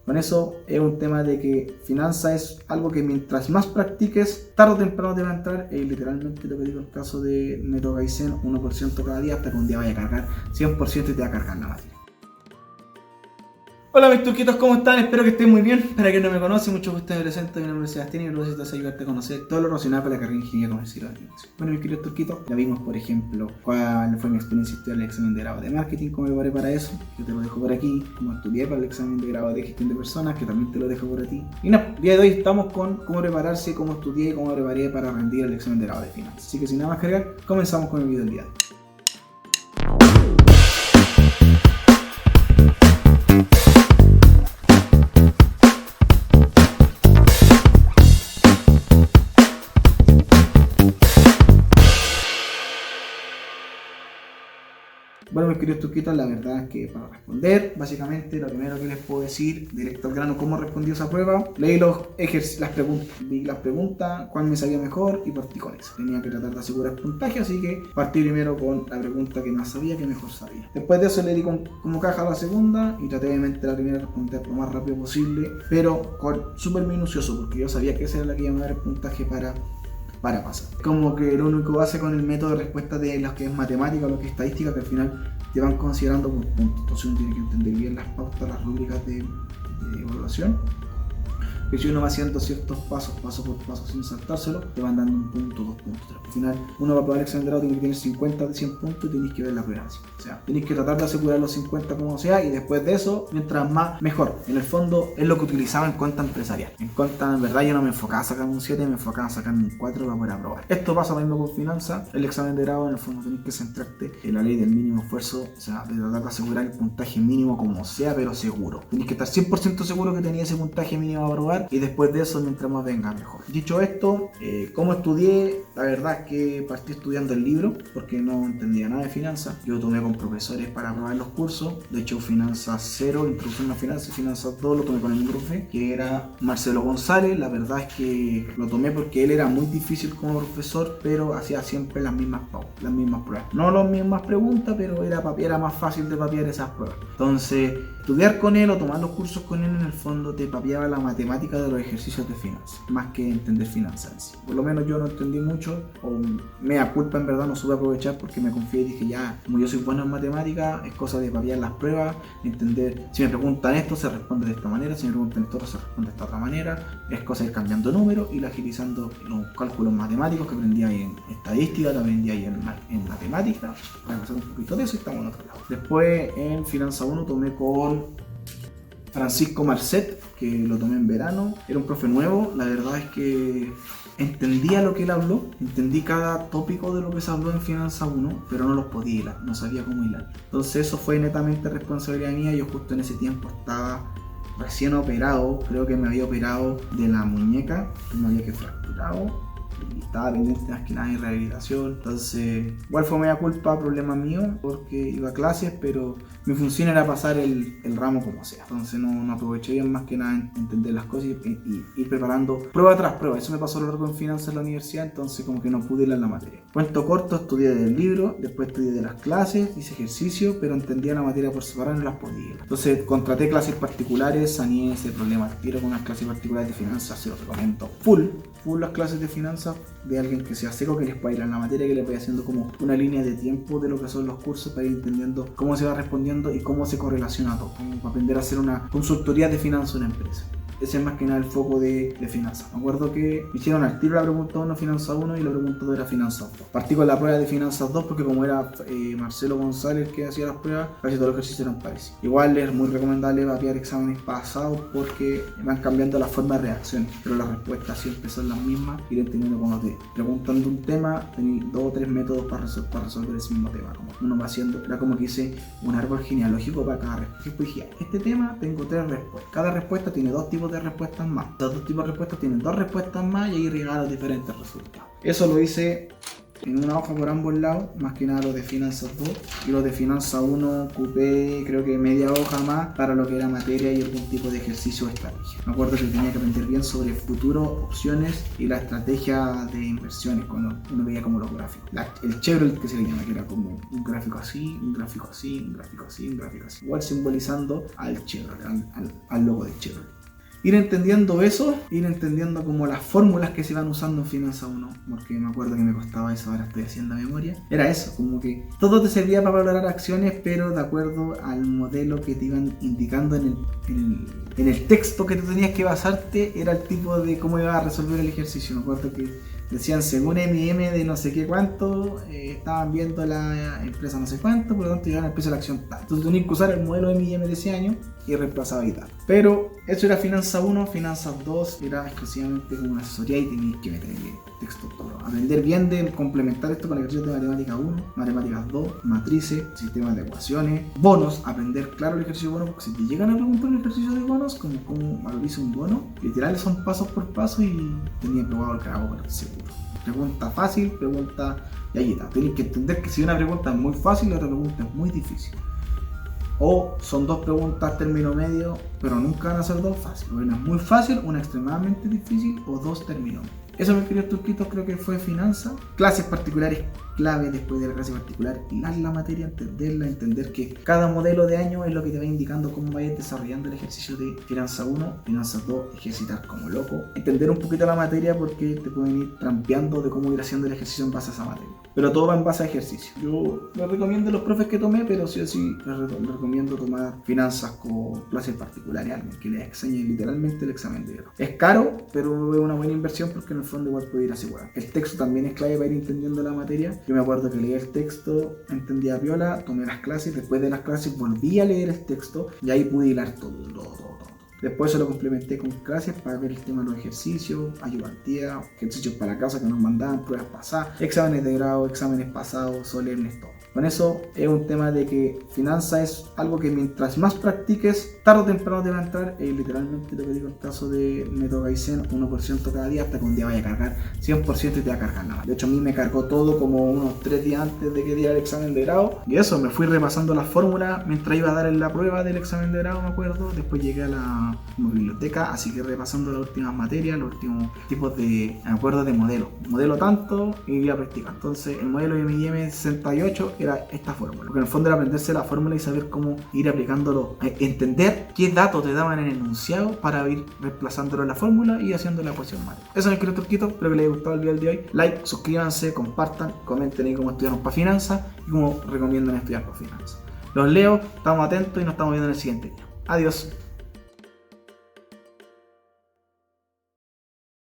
Con eso es un tema de que finanza es algo que mientras más practiques, tarde o temprano te va a entrar. Literalmente lo que digo en el caso de método Kaizen, 1% cada día hasta que un día vaya a cargar 100% y te va a cargar la materia. Hola mis turquitos, ¿cómo están? Espero que estén muy bien. Para quien no me conoce, mucho gusto me presento. Mi nombre es Sebastián y mi propósito es ayudarte a conocer todo lo relacionado con la carrera de Ingeniería Comercial. Bueno, mis queridos turquitos, ya vimos, por ejemplo, cuál fue mi experiencia estudiar el examen de grado de marketing, cómo me preparé para eso, que te lo dejo por aquí, cómo estudié para el examen de grado de gestión de personas, que también te lo dejo por aquí. Y no, el día de hoy estamos con cómo prepararse, cómo estudié y cómo me preparé para rendir el examen de grado de finanzas. Así que sin nada más que agregar, comenzamos con el video del día de hoy. Bueno, mis queridos turquitos, la verdad es que para responder, básicamente lo primero que les puedo decir, directo al grano, cómo respondí esa prueba. Leí las preguntas, vi las preguntas, cuál me sabía mejor y partí con eso. Tenía que tratar de asegurar puntaje, así que partí primero con la pregunta que más sabía, que mejor sabía. Después de eso le di como caja a la segunda y traté de mente la primera responder lo más rápido posible, pero súper minucioso, porque yo sabía que esa era la que iba a dar el puntaje para pasar. Como que lo único base con el método de respuesta de lo que es matemática o lo que es estadística, que al final te van considerando por puntos. Entonces uno tiene que entender bien las pautas, las rúbricas de evaluación. Que si uno va haciendo ciertos pasos, paso por paso, sin saltárselo, te van dando un punto, 2 puntos, 3. Al final, uno va a probar el examen de grado, tiene que tener 50 de 100 puntos y tenéis que ver la prueba así. O sea, tenéis que tratar de asegurar los 50 como sea, y después de eso, mientras más, mejor. En el fondo, es lo que utilizaba en cuenta empresarial. En cuenta, en verdad, yo no me enfocaba a sacar un 7, me enfocaba a sacar un 4 para poder aprobar. Esto pasa lo mismo con finanzas. El examen de grado, en el fondo, tenéis que centrarte en la ley del mínimo esfuerzo, o sea, de tratar de asegurar el puntaje mínimo como sea, pero seguro. Tenéis que estar 100% seguro que tenía ese puntaje mínimo a aprobar, y después de eso, mientras más venga, mejor. Dicho esto, ¿cómo estudié? La verdad es que partí estudiando el libro porque no entendía nada de finanzas. Yo tomé con profesores para aprobar los cursos. De hecho, Finanzas 0, Introducción a Finanzas, y Finanzas 2 lo tomé con el profe, que era Marcelo González. La verdad es que lo tomé porque él era muy difícil como profesor, pero hacía siempre las mismas pruebas. No las mismas preguntas, pero era más fácil de papear esas pruebas. Entonces, estudiar con él o tomar los cursos con él, en el fondo te papeaba la matemática de los ejercicios de finanzas, más que entender finanzas en sí. Por lo menos yo no entendí mucho, o me da culpa, en verdad no supe aprovechar porque me confié y dije, ya, como yo soy bueno en matemáticas, es cosa de papear las pruebas, entender, si me preguntan esto se responde de esta manera, si me preguntan esto se responde de esta otra manera. Es cosa de ir cambiando números y agilizando los cálculos matemáticos que aprendí ahí en estadística, que aprendí ahí en matemáticas, para pasar un poquito de eso y estamos en otro lado. Después en Finanza 1 tomé con Francisco Marcet, que lo tomé en verano. Era un profe nuevo, la verdad es que entendía lo que él habló, entendí cada tópico de lo que se habló en Finanza 1, pero no los podía hilar, no sabía cómo hilar. Entonces eso fue netamente responsabilidad mía. Yo justo en ese tiempo estaba recién operado, creo que me había operado de la muñeca, que me había que fracturado, y estaba pendiente más que nada de rehabilitación. Entonces igual fue media culpa, problema mío, porque iba a clases, pero mi función era pasar el ramo como sea. Entonces no aproveché bien, más que nada en entender las cosas y ir preparando prueba tras prueba. Eso me pasó a lo largo en finanzas en la universidad, entonces como que no pude ir a la materia. Cuento corto, estudié del libro, después estudié de las clases, hice ejercicio, pero entendía la materia por separado y no las podía ir. Entonces contraté clases particulares, saneé ese problema al tiro con unas clases particulares de finanzas. Se los recomiendo full las clases de finanzas de alguien que sea seco, que les pueda ir a la materia, que les vaya haciendo como una línea de tiempo de lo que son los cursos para ir entendiendo cómo se va respondiendo y cómo se correlaciona todo, como para aprender a hacer una consultoría de finanzas en una empresa. Ese es más que nada el foco de finanzas. Me acuerdo que me hicieron al tiro la pregunta 1 Finanzas 1 y la pregunta 2 era Finanzas 2. Partí con la prueba de Finanzas 2 porque como era Marcelo González que hacía las pruebas, casi todos los ejercicios eran parecidos. Igual es muy recomendable papear exámenes pasados porque van cambiando la forma de reacción, pero las respuestas siempre son las mismas. Ir entendiendo cuando te preguntan de un tema, tenéis 2 o 3 métodos para resolver ese mismo tema. Como uno va haciendo, era como que hice un árbol genealógico para cada respuesta. Después dije, este tema tengo 3 respuestas. Cada respuesta tiene 2 tipos de respuestas más. Estos 2 tipos de respuestas tienen 2 respuestas más y ahí regalos diferentes resultados. Eso lo hice en una hoja por ambos lados, más que nada los de Finanzas 2 y los de Finanzas 1 ocupé creo que media hoja más para lo que era materia y algún tipo de ejercicio o estrategia. Me acuerdo que tenía que aprender bien sobre futuro, opciones y la estrategia de inversiones cuando uno veía como los gráficos. El Chevrolet que se le llama, que era como un gráfico así, un gráfico así, un gráfico así, un gráfico así. Igual simbolizando al Chevrolet, al logo de Chevrolet. Ir entendiendo eso, ir entendiendo como las fórmulas que se iban usando en Finanzas 1, porque me acuerdo que me costaba eso, ahora estoy haciendo memoria. Era eso, como que todo te servía para valorar acciones, pero de acuerdo al modelo que te iban indicando en el texto que tú tenías que basarte, era el tipo de cómo ibas a resolver el ejercicio. Me acuerdo que decían, según M&M de no sé qué cuánto, estaban viendo la empresa no sé cuánto, por lo tanto llegaban al precio de la acción tal. Entonces tenías que usar el modelo M&M de ese año y reemplazaba y tal. Pero eso era Finanzas 1, Finanzas 2 era exclusivamente como una asesoría y tenías que meter el texto todo. Aprender bien de complementar esto con ejercicios de matemática 1, matemáticas 2, matrices, sistemas de ecuaciones, bonos, aprender claro el ejercicio de bonos, porque si te llegan a preguntar el ejercicio de bonos, como cómo valoriza un bono, literal son pasos por paso y tenía probado el que hago, pero seguro. Pregunta fácil, pregunta y ahí está. Tienes que entender que si una pregunta es muy fácil, la otra pregunta es muy difícil. O son dos preguntas término medio, pero nunca van a ser dos fáciles. Una es muy fácil, una extremadamente difícil o dos término medio. Eso, mis queridos turquitos, creo que fue finanzas. Clases particulares clave después de la clase particular, hilar la materia, entenderla, entender que cada modelo de año es lo que te va indicando cómo vayas desarrollando el ejercicio de Finanzas 1, Finanzas 2, ejercitar como loco. Entender un poquito la materia porque te pueden ir trampeando de cómo ir haciendo el ejercicio en base a esa materia. Pero todo va en base a ejercicio. Yo les recomiendo a los profes que tomé, pero sí o sí les recomiendo tomar finanzas con clases particulares a alguien que les enseñe literalmente el examen de grado. Es caro, pero es una buena inversión porque en el fondo igual puede ir asegurado. El texto también es clave para ir entendiendo la materia. Yo me acuerdo que leí el texto, entendía piola, tomé las clases, después de las clases volví a leer el texto y ahí pude hilar todo. Después se lo complementé con clases para ver el tema de los ejercicios, ayudantía, ejercicios para la casa que nos mandaban, pruebas pasadas, exámenes de grado, exámenes pasados, solemnes, todo. Con eso es un tema de que finanzas es algo que mientras más practiques, tarde o temprano te va a entrar, literalmente lo que digo en el caso de método Kaizen, 1% cada día hasta que un día vaya a cargar 100% y te va a cargar nada. De hecho a mí me cargó todo como unos 3 días antes de que diera el examen de grado y eso, me fui repasando las fórmulas mientras iba a dar en la prueba del examen de grado, me acuerdo. Después llegué a la biblioteca, así que repasando las últimas materias, los últimos tipos de, me acuerdo de modelo tanto y iba a practicar. Entonces el modelo de M&M 68 era esta fórmula, porque en el fondo era aprenderse la fórmula y saber cómo ir aplicándolo, entender qué datos te daban en el enunciado para ir reemplazándolo en la fórmula y haciendo la ecuación matemática. Eso es el turquito, espero que les haya gustado el video de hoy. Like, suscríbanse, compartan, comenten ahí cómo estudiaron para finanzas y cómo recomiendan estudiar para finanzas. Los leo, estamos atentos y nos estamos viendo en el siguiente video. Adiós.